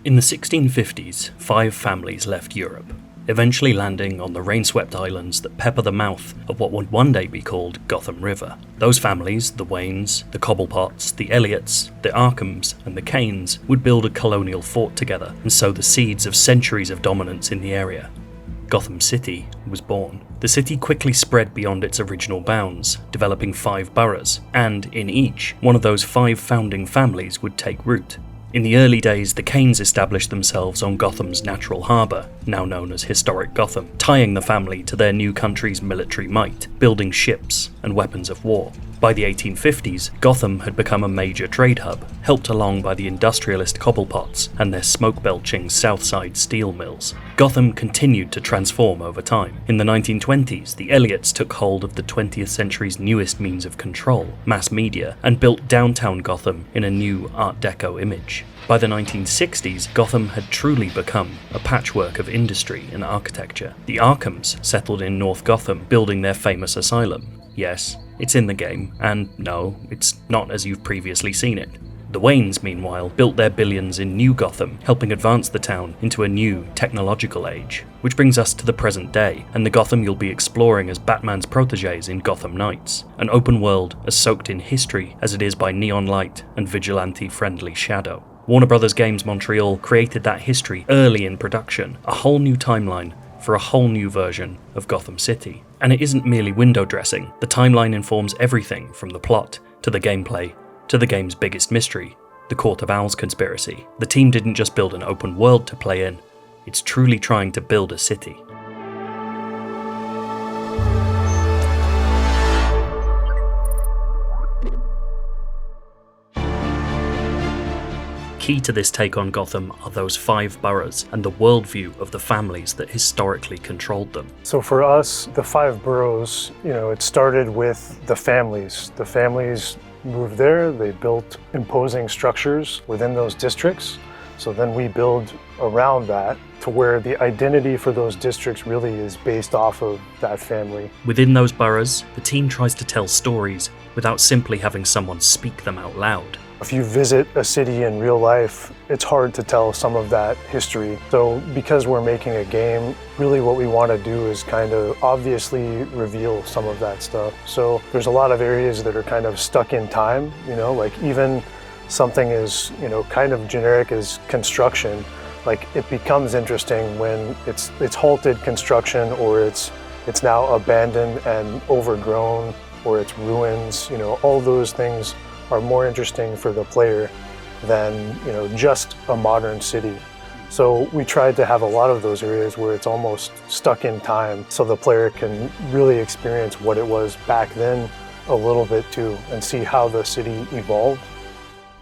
In the 1650s, 5 families left Europe, eventually landing on the rain-swept islands that pepper the mouth of what would one day be called Gotham River. Those families, the Waynes, the Cobblepots, the Elliots, the Arkhams, and the Kanes, would build a colonial fort together and sow the seeds of centuries of dominance in the area. Gotham City was born. The city quickly spread beyond its original bounds, developing 5 boroughs, and in each, one of those 5 founding families would take root. In the early days, the Kanes established themselves on Gotham's natural harbour, now known as Historic Gotham, tying the family to their new country's military might, building ships and weapons of war. By the 1850s, Gotham had become a major trade hub, helped along by the industrialist Cobblepots and their smoke-belching Southside steel mills. Gotham continued to transform over time. In the 1920s, the Elliots took hold of the 20th century's newest means of control, mass media, and built downtown Gotham in a new Art Deco image. By the 1960s, Gotham had truly become a patchwork of industry and architecture. The Arkhams settled in North Gotham, building their famous asylum. Yes, it's in the game, and no, it's not as you've previously seen it. The Waynes, meanwhile, built their billions in New Gotham, helping advance the town into a new technological age. Which brings us to the present day, and the Gotham you'll be exploring as Batman's protégés in Gotham Knights, an open world as soaked in history as it is by neon light and vigilante-friendly shadow. Warner Bros. Games Montreal created that history early in production, a whole new timeline for a whole new version of Gotham City. And it isn't merely window dressing. The timeline informs everything from the plot, to the gameplay, to the game's biggest mystery, the Court of Owls conspiracy. The team didn't just build an open world to play in, it's truly trying to build a city. Key to this take on Gotham are those 5 boroughs and the worldview of the families that historically controlled them. So for us, the 5 boroughs, it started with the families. The families moved there, they built imposing structures within those districts. So then we build around that to where the identity for those districts really is based off of that family. Within those boroughs, the team tries to tell stories without simply having someone speak them out loud. If you visit a city in real life, it's hard to tell some of that history. So because we're making a game, really what we want to do is kind of obviously reveal some of that stuff. So there's a lot of areas that are kind of stuck in time, like even something as, kind of generic as construction, like it becomes interesting when it's halted construction or it's now abandoned and overgrown or it's ruins, all those things are more interesting for the player than just a modern city. So we tried to have a lot of those areas where it's almost stuck in time so the player can really experience what it was back then a little bit too and see how the city evolved.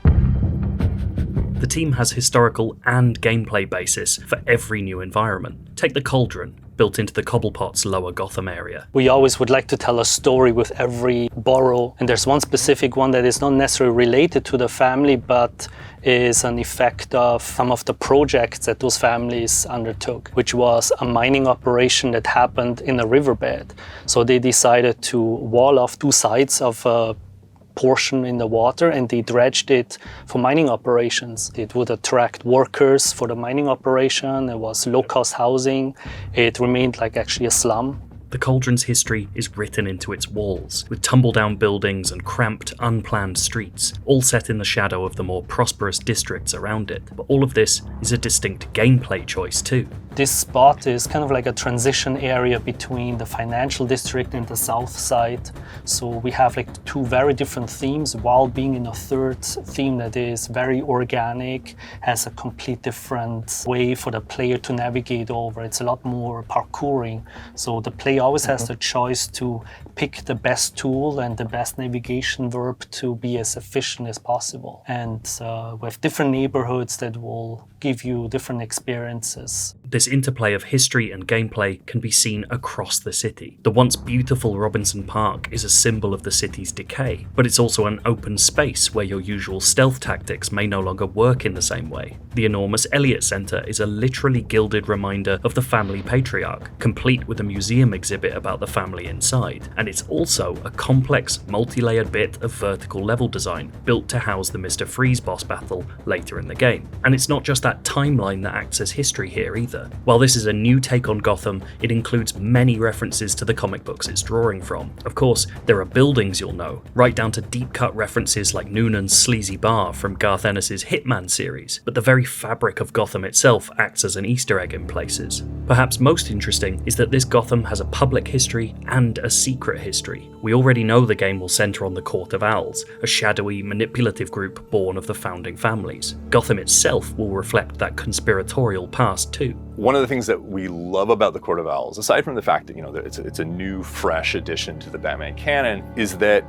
The team has historical and gameplay basis for every new environment. Take the Cauldron, built into the Cobblepot's lower Gotham area. We always would like to tell a story with every borough, and there's one specific one that is not necessarily related to the family, but is an effect of some of the projects that those families undertook, which was a mining operation that happened in a riverbed. So they decided to wall off 2 sides of a portion in the water and they dredged it for mining operations. It would attract workers for the mining operation. It was low-cost housing. It remained like actually a slum. The Cauldron's history is written into its walls, with tumble-down buildings and cramped, unplanned streets, all set in the shadow of the more prosperous districts around it. But all of this is a distinct gameplay choice too. This spot is kind of like a transition area between the financial district and the south side. So we have like 2 very different themes while being in a 3rd theme that is very organic, has a complete different way for the player to navigate over. It's a lot more parkouring. So the player always has the choice to pick the best tool and the best navigation verb to be as efficient as possible. And we have different neighborhoods that will give you different experiences. This interplay of history and gameplay can be seen across the city. The once beautiful Robinson Park is a symbol of the city's decay, but it's also an open space where your usual stealth tactics may no longer work in the same way. The enormous Elliott Centre is a literally gilded reminder of the family patriarch, complete with a museum exhibit about the family inside, and it's also a complex, multi-layered bit of vertical level design built to house the Mr. Freeze boss battle later in the game. And it's not just that timeline that acts as history here either. While this is a new take on Gotham, it includes many references to the comic books it's drawing from. Of course, there are buildings you'll know, right down to deep-cut references like Noonan's sleazy bar from Garth Ennis's Hitman series, but the very fabric of Gotham itself acts as an Easter egg in places. Perhaps most interesting is that this Gotham has a public history and a secret history. We already know the game will centre on the Court of Owls, a shadowy, manipulative group born of the founding families. Gotham itself will reflect that conspiratorial past too. One of the things that we love about the Court of Owls, aside from the fact that it's a new, fresh addition to the Batman canon, is that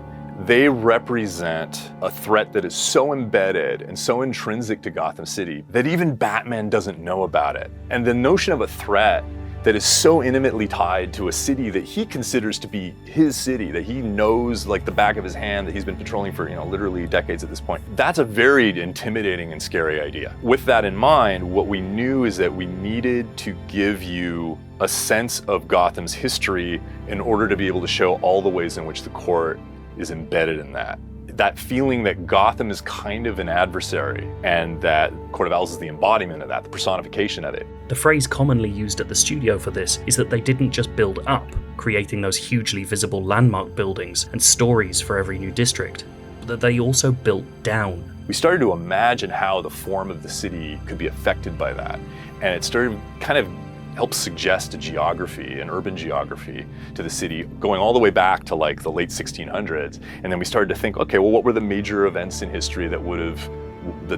they represent a threat that is so embedded and so intrinsic to Gotham City that even Batman doesn't know about it. And the notion of a threat that is so intimately tied to a city that he considers to be his city, that he knows like the back of his hand, that he's been patrolling for, literally decades at this point. That's a very intimidating and scary idea. With that in mind, what we knew is that we needed to give you a sense of Gotham's history in order to be able to show all the ways in which the court is embedded in that. That feeling that Gotham is kind of an adversary and that Court of Owls is the embodiment of that, the personification of it. The phrase commonly used at the studio for this is that they didn't just build up, creating those hugely visible landmark buildings and stories for every new district, but that they also built down. We started to imagine how the form of the city could be affected by that, and it started kind of helps suggest a geography, an urban geography to the city, going all the way back to like the late 1600s. And then we started to think, okay, well, what were the major events in history that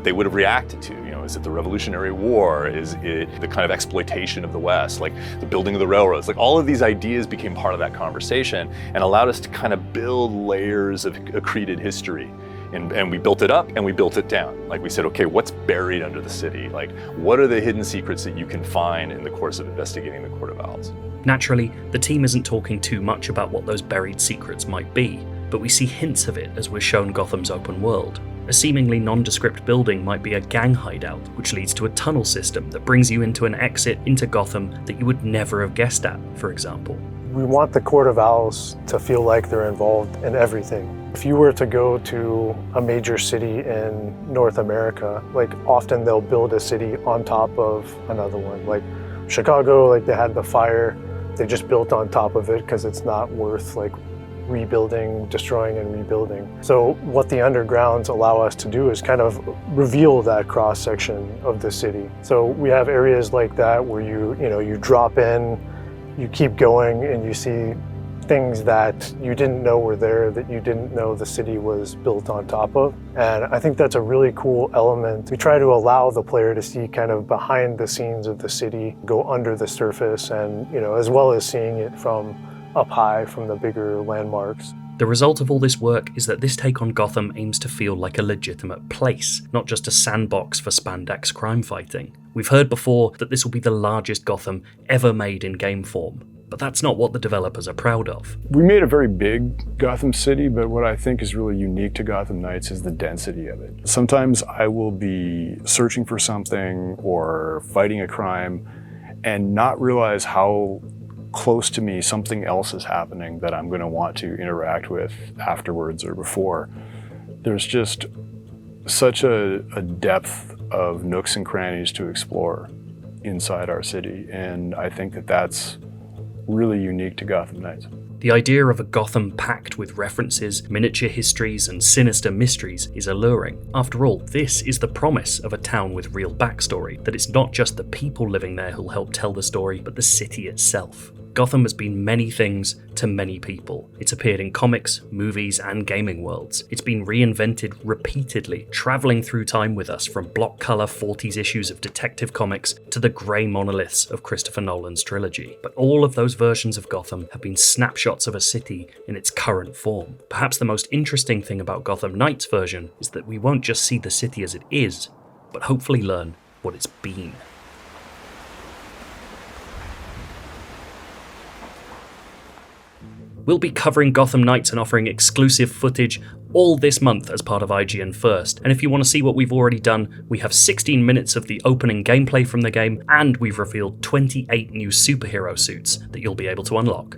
they would have reacted to? Is it the Revolutionary War? Is it the kind of exploitation of the West, like the building of the railroads? Like all of these ideas became part of that conversation and allowed us to kind of build layers of accreted history. And we built it up and we built it down. Like we said, okay, what's buried under the city? Like what are the hidden secrets that you can find in the course of investigating the Court of Owls? Naturally, the team isn't talking too much about what those buried secrets might be, but we see hints of it as we're shown Gotham's open world. A seemingly nondescript building might be a gang hideout, which leads to a tunnel system that brings you into an exit into Gotham that you would never have guessed at, for example. We want the Court of Owls to feel like they're involved in everything. If you were to go to a major city in North America, like often they'll build a city on top of another one. Like Chicago, like they had the fire, they just built on top of it because it's not worth like rebuilding, destroying and rebuilding. So what the undergrounds allow us to do is kind of reveal that cross section of the city. So we have areas like that where you drop in, you keep going and you see things that you didn't know were there, that you didn't know the city was built on top of. And I think that's a really cool element. We try to allow the player to see kind of behind the scenes of the city, go under the surface, and as well as seeing it from up high from the bigger landmarks. The result of all this work is that this take on Gotham aims to feel like a legitimate place, not just a sandbox for spandex crime fighting. We've heard before that this will be the largest Gotham ever made in game form, but that's not what the developers are proud of. We made a very big Gotham City, but what I think is really unique to Gotham Knights is the density of it. Sometimes I will be searching for something or fighting a crime and not realize how close to me something else is happening that I'm going to want to interact with afterwards or before. There's just such a depth of nooks and crannies to explore inside our city, and I think that that's really unique to Gotham Knights. The idea of a Gotham packed with references, miniature histories, and sinister mysteries is alluring. After all, this is the promise of a town with real backstory, that it's not just the people living there who'll help tell the story, but the city itself. Gotham has been many things to many people. It's appeared in comics, movies, and gaming worlds. It's been reinvented repeatedly, travelling through time with us from block colour 40s issues of Detective Comics to the grey monoliths of Christopher Nolan's trilogy. But all of those versions of Gotham have been snapshots of a city in its current form. Perhaps the most interesting thing about Gotham Knights' version is that we won't just see the city as it is, but hopefully learn what it's been. We'll be covering Gotham Knights and offering exclusive footage all this month as part of IGN First. And if you want to see what we've already done, we have 16 minutes of the opening gameplay from the game, and we've revealed 28 new superhero suits that you'll be able to unlock.